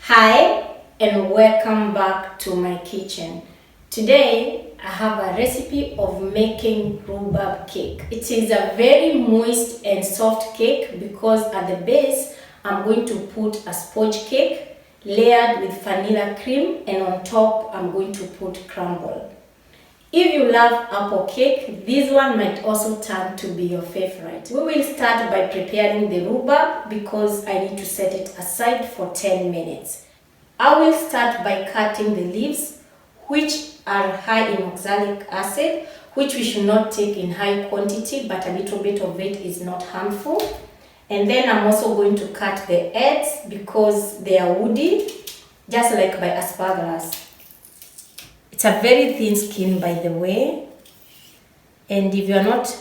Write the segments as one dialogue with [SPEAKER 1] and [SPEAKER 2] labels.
[SPEAKER 1] Hi and welcome back to my kitchen. Today I have a recipe of making rhubarb cake. It is a very moist and soft cake because at the base I'm going to put a sponge cake layered with vanilla cream, and on top I'm going to put crumble. If you love apple cake, this one might also turn to be your favorite. We will start by preparing the rhubarb because I need to set it aside for 10 minutes. I will start by cutting the leaves, which are high in oxalic acid, which we should not take in high quantity, but a little bit of it is not harmful. And then I'm also going to cut the heads because they are woody, just like by asparagus. It's a very thin skin, by the way, and if you're not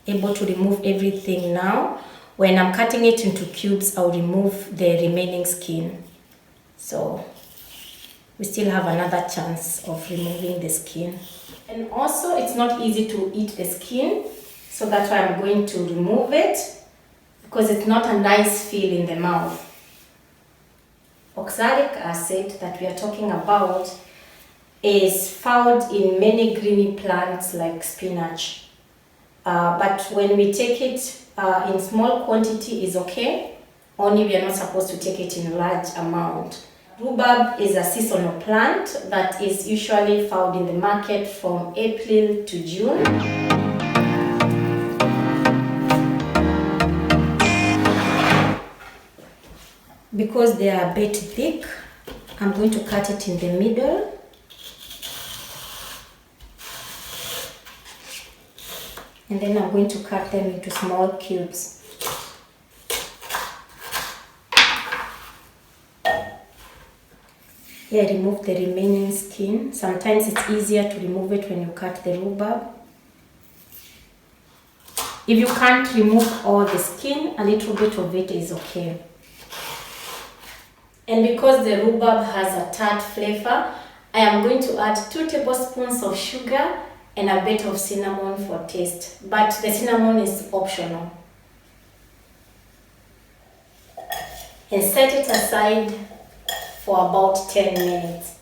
[SPEAKER 1] able to remove everything now, when I'm cutting it into cubes, I'll remove the remaining skin. So we still have another chance of removing the skin. And also it's not easy to eat the skin, so that's why I'm going to remove it because it's not a nice feel in the mouth. Oxalic acid that we are talking about is found in many greeny plants like spinach. But when we take it in small quantity is okay, only we are not supposed to take it in large amount. Rhubarb is a seasonal plant that is usually found in the market from April to June. Because they are a bit thick, I'm going to cut it in the middle. And then I'm going to cut them into small cubes. Here I remove the remaining skin. Sometimes it's easier to remove it when you cut the rhubarb. If you can't remove all the skin, a little bit of it is okay. And because the rhubarb has a tart flavor, I am going to add 2 tablespoons of sugar and a bit of cinnamon for taste, but the cinnamon is optional. And set it aside for about 10 minutes.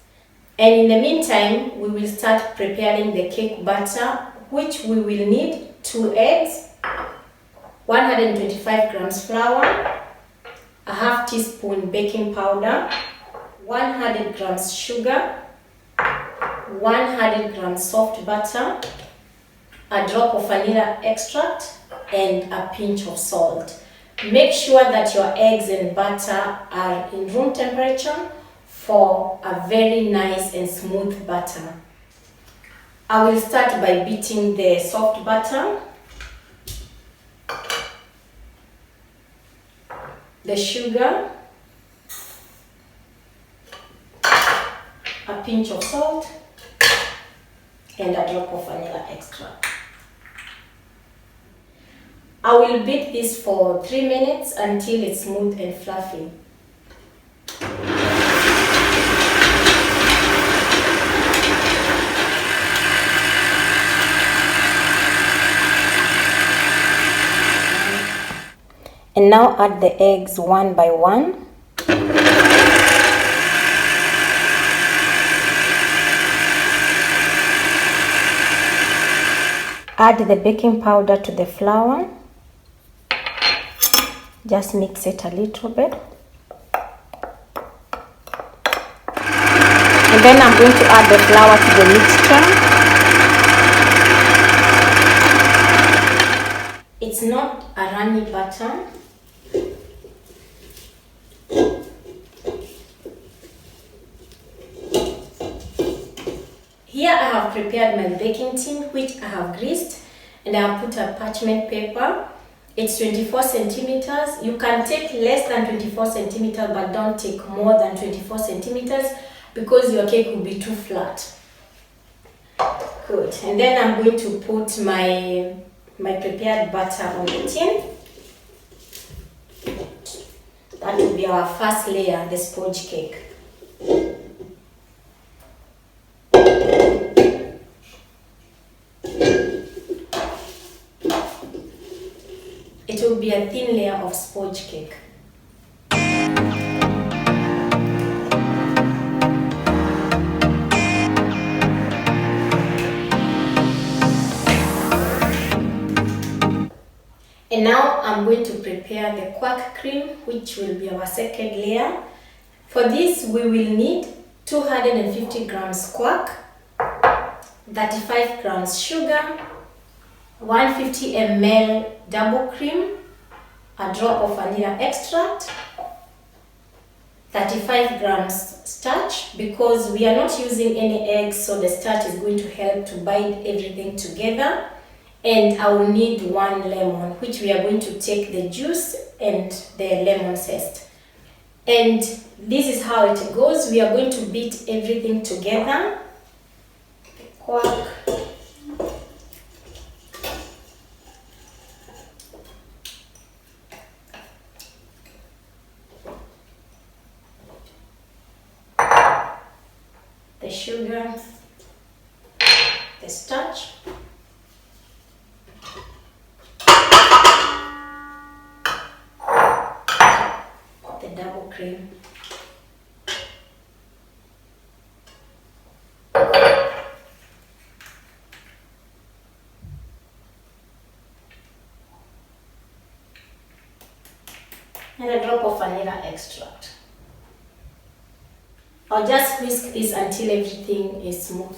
[SPEAKER 1] And in the meantime, we will start preparing the cake batter, which we will need 2 eggs, 125 grams flour, a half teaspoon baking powder, 100 grams sugar, 100 grams soft butter, a drop of vanilla extract, and a pinch of salt. Make sure that your eggs and butter are in room temperature for a very nice and smooth butter. I will start by beating the soft butter, the sugar, a pinch of salt, and a drop of vanilla extract. I will beat this for 3 minutes until it's smooth and fluffy. And now add the eggs one by one. Add the baking powder to the flour. Just mix it a little bit. And then I'm going to add the flour to the mixture. It's not a runny batter. Here I have prepared my baking tin, which I have greased, and I have put a parchment paper. It's 24 centimeters. You can take less than 24 centimeters, but don't take more than 24 centimeters because your cake will be too flat. Good. And then I'm going to put my prepared butter on the tin. That will be our first layer, the sponge cake. It will be a thin layer of sponge cake. And now I'm going to prepare the quark cream, which will be our second layer. For this, we will need 250 grams quark, 35 grams sugar, 150 ml double cream, a drop of vanilla extract, 35 grams starch, because we are not using any eggs, so the starch is going to help to bind everything together. And I will need 1 lemon, which we are going to take the juice and the lemon zest. And this is how it goes. We are going to beat everything together. The quark, the sugar, the starch, the double cream, and a drop of vanilla extract. I'll just whisk this until everything is smooth.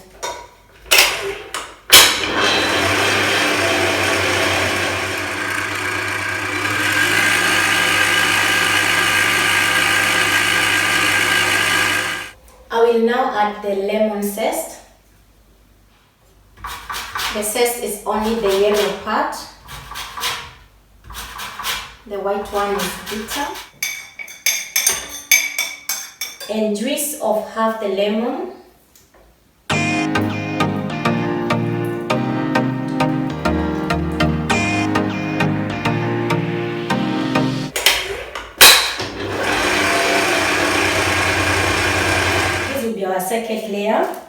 [SPEAKER 1] I will now add the lemon zest. The zest is only the yellow part. The white one is bitter. And juice of half the lemon. This will be our second layer.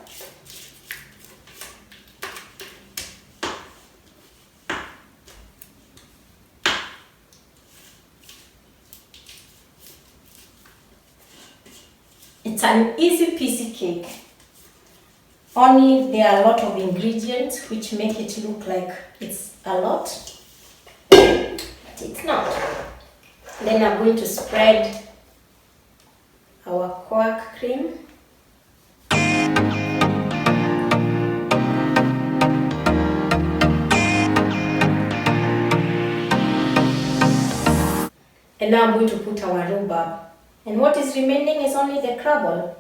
[SPEAKER 1] It's an easy peasy cake, only there are a lot of ingredients which make it look like it's a lot, but it's not. Then I'm going to spread our quark cream. And now I'm going to put our rhubarb. And what is remaining is only the crumble.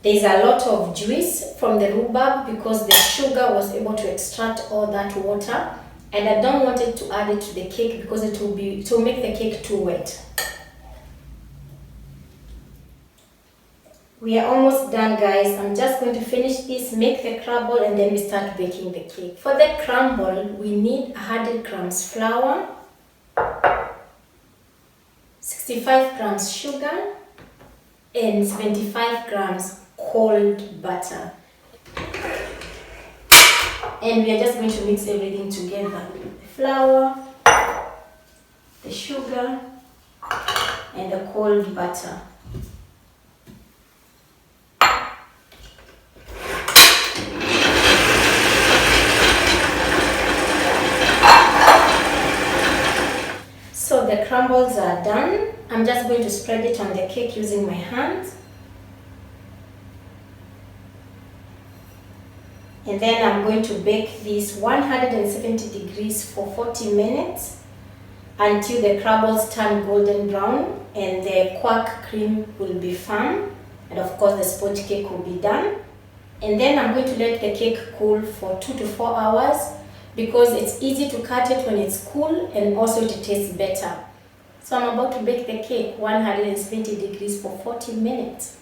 [SPEAKER 1] There is a lot of juice from the rhubarb because the sugar was able to extract all that water, and I don't want it to add it to the cake because it will make the cake too wet. We are almost done, guys. I'm just going to finish this, make the crumble, and then we start baking the cake. For the crumble, we need 100 grams flour, 65 grams sugar, and 75 grams cold butter. And we are just going to mix everything together. The flour, the sugar, and the cold butter. So the crumbles are done. I'm just going to spread it on the cake using my hands. And then I'm going to bake this 170 degrees for 40 minutes until the crumbles turn golden brown and the quark cream will be firm. And of course the sponge cake will be done. And then I'm going to let the cake cool for 2 to 4 hours because it's easy to cut it when it's cool and also it tastes better. So I'm about to bake the cake 170 degrees for 40 minutes.